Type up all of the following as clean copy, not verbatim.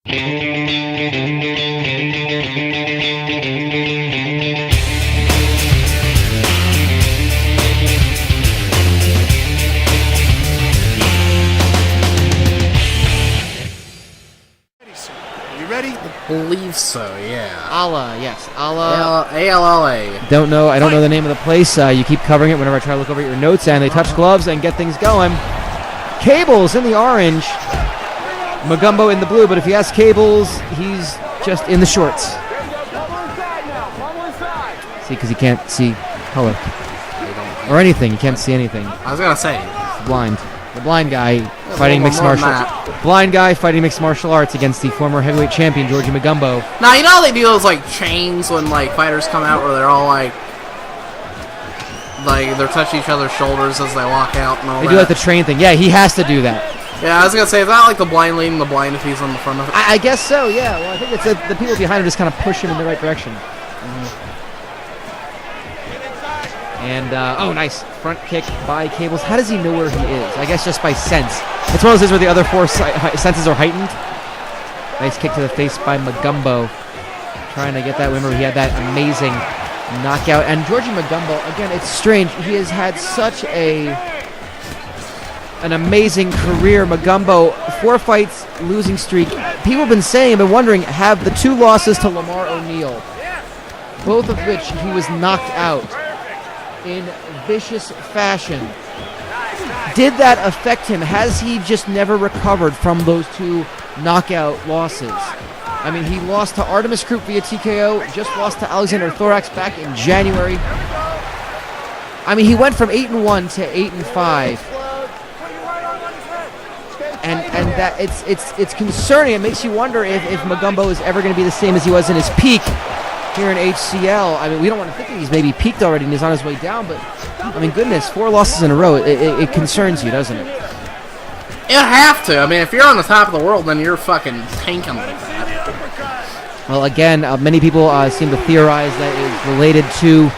I believe so, yeah. Allah, yes. Allah. A-L-L-A. Don't know. I don't know the name of the place. You keep covering it whenever I try to look over at your notes, and they touch gloves and get things going. Cables in the orange. Magumbo in the blue, but if you ask Cables, he's just in the shorts. See, because he can't see color. Or anything. He can't see anything. I was going to say. He's blind. The blind guy fighting mixed martial arts. Blind guy fighting mixed martial arts against the former heavyweight champion Jorgi Magumbo. Now you know how they do those like chains when like fighters come out where they're all like they're touching each other's shoulders as they walk out and all that. They do like the train thing. Yeah, he has to do that. Yeah, I was gonna say, is that like the blind leading the blind if he's on the front of it? I guess so. Yeah. Well, I think it's the people behind him just kind of push him in the right direction. And, oh, nice. Front kick by Cables. How does he know where he is? I guess just by sense. It's one of those things where the other four senses are heightened. Nice kick to the face by Magumbo. Trying to get that. Remember, he had that amazing knockout. And Jorgi Magumbo, again, it's strange. He has had such an amazing career. Magumbo, 4 fights, losing streak. People have been saying, been wondering, have the 2 losses to Lamar O'Neal, both of which he was knocked out in vicious fashion. Did that affect him? Has he just never recovered from those 2 knockout losses? I mean, he lost to Artemis Krupp via TKO, just lost to Alexander Thorax back in January. I mean, he went from 8-1 to 8-5. And that it's concerning. It makes you wonder if Magumbo is ever going to be the same as he was in his peak here in HCL. I mean, we don't want to think that he's maybe peaked already and he's on his way down, but I mean, goodness, 4 losses in a row, it concerns you, doesn't it? You have to. I mean, if you're on the top of the world, then you're fucking tanking like that. Well, again, many people seem to theorize that it's related to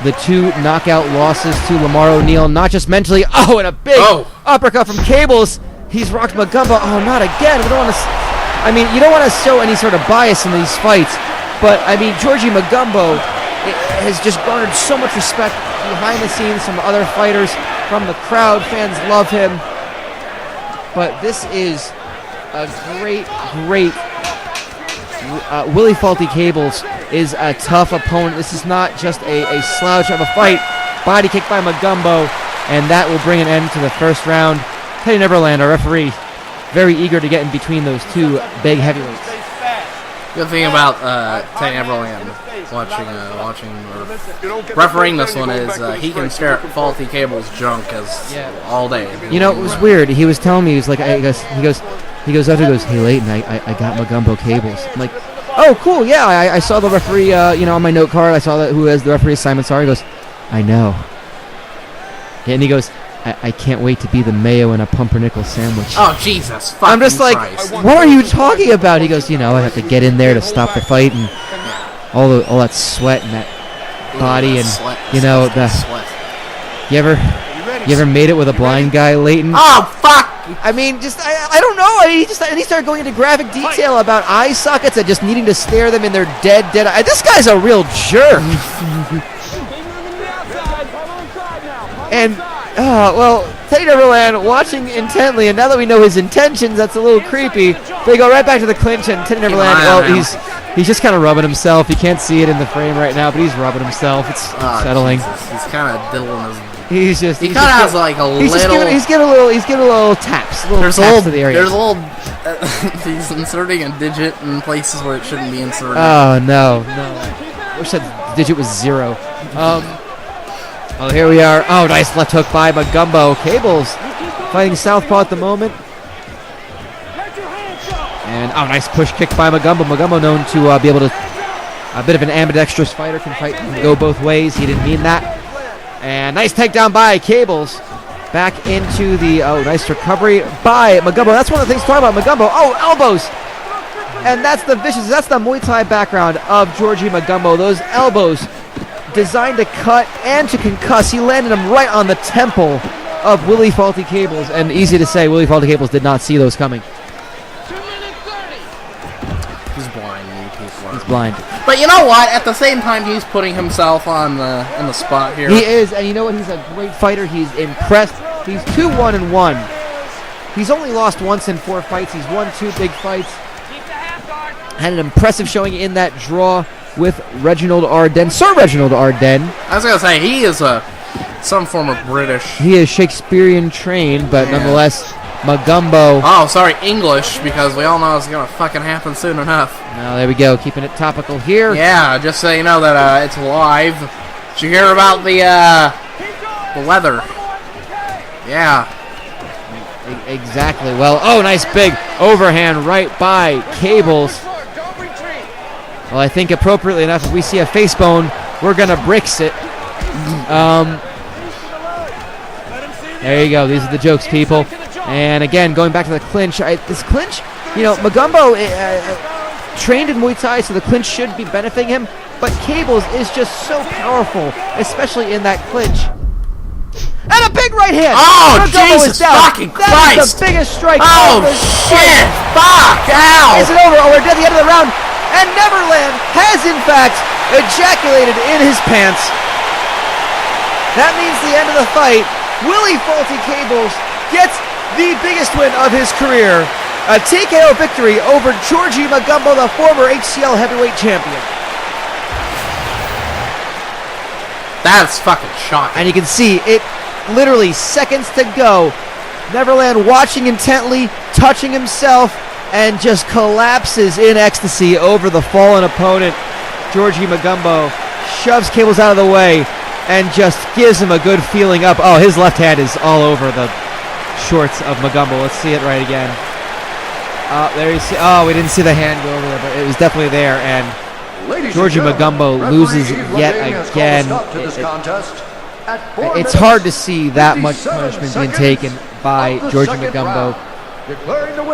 the 2 knockout losses to Lamar O'Neal, not just mentally. Oh, and a big uppercut from Cables. He's rocked Magumbo. Oh, not again. We don't want to. I mean, you don't want to show any sort of bias in these fights. But, I mean, Jorgi Magumbo has just garnered so much respect behind the scenes from other fighters, from the crowd. Fans love him. But this is a great Willie Fawlty Cables is a tough opponent. This is not just a slouch of a fight. Body kick by Magumbo, and that will bring an end to the first round. Teddy Neverland, our referee, very eager to get in between those 2 big heavyweights. Good thing about Teddy Neverland watching or refereeing this one is he can stare at Fawlty Cables' junk all day. You know, it was weird. He was telling me, he was like, he goes, hey, Leighton, I got Magumbo Cables. I'm like, oh, cool, yeah, I saw the referee, on my note card. I saw that who has the referee assignment. Sorry, he goes, I know. And he goes, I can't wait to be the mayo in a pumpernickel sandwich. Oh, Jesus fucking I'm just like, Christ. What are you talking about? He goes, I have to get in there to stop the fight and all that sweat and that body and, sweat. You ever made it with a blind guy, Leighton? Oh, fuck! I mean, I don't know. I mean, he started going into graphic detail about eye sockets and just needing to stare them in their dead eye. This guy's a real jerk. And, well, Teddy Neverland watching intently, and now that we know his intentions, that's a little creepy. They go right back to the clinch, and Teddy Neverland, he's just kind of rubbing himself. You can't see it in the frame right now, but he's rubbing himself. It's unsettling. Jesus. He's kind of diddling his... He's kind of has like a he's little... He's getting a little taps. To the area. There's a little... he's inserting a digit in places where it shouldn't be inserted. Oh, no. I wish that digit was 0. Oh, here we are. Oh, nice left hook by Magumbo. Cables fighting southpaw at the moment. And, nice push kick by Magumbo. Magumbo known to be able to... A bit of an ambidextrous fighter, can go both ways. He didn't mean that. And nice takedown by Cables. Back into the... Oh, nice recovery by Magumbo. That's one of the things to talk about Magumbo. Oh, elbows! And that's the Muay Thai background of Jorgi Magumbo. Those elbows designed to cut and to concuss. He landed him right on the temple of Willie Fawlty Cables. And easy to say, Willie Fawlty Cables did not see those coming. He's blind, you people. He's blind. But you know what? At the same time, he's putting himself in the spot here. He is, and you know what? He's a great fighter. He's impressed. He's 2-1-1. He's only lost once in 4 fights. He's won 2 big fights. Had an impressive showing in that draw with Reginald Arden. Sir Reginald Arden. I was going to say, he is some form of British. He is Shakespearean trained, but nonetheless, Magumbo. Oh, sorry, English, because we all know it's going to fucking happen soon enough. Now, there we go. Keeping it topical here. Yeah, just so you know that it's live. Did you hear about the weather? Yeah. Exactly. Well, oh, nice big overhand right by Cables. Well, I think appropriately enough, if we see a face bone, we're going to bricks it. There you go. These are the jokes, people. And again, going back to the clinch. This clinch, Magumbo trained in Muay Thai, so the clinch should be benefiting him. But Cables is just so powerful, especially in that clinch. And a big right hand! Oh, Magumbo Jesus is down. fucking Christ! That is the biggest strike. Oh, shit! Fuck! Ow! Is it over? Oh, we're at the end of the round. And Neverland has, in fact, ejaculated in his pants. That means the end of the fight. Willie Fawlty Cables gets the biggest win of his career. A TKO victory over Jorgi Magumbo, the former HCL heavyweight champion. That's fucking shocking. And you can see it literally seconds to go. Neverland watching intently, touching himself, and just collapses in ecstasy over the fallen opponent. Jorgi Magumbo shoves Cables out of the way and just gives him a good feeling up. Oh, his left hand is all over the shorts of Magumbo. Let's see it right again. There you see. Oh, we didn't see the hand go over there, but it was definitely there. And Jorgi Magumbo loses yet again. It's hard to see that much punishment being taken by Jorgi Magumbo.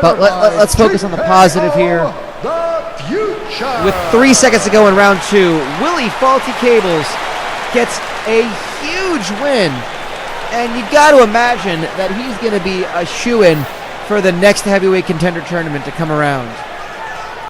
But let's focus on the positive here. With 3 seconds to go in round 2, Willie Fawlty Cables gets a huge win. And you got to imagine that he's going to be a shoo-in for the next heavyweight contender tournament to come around.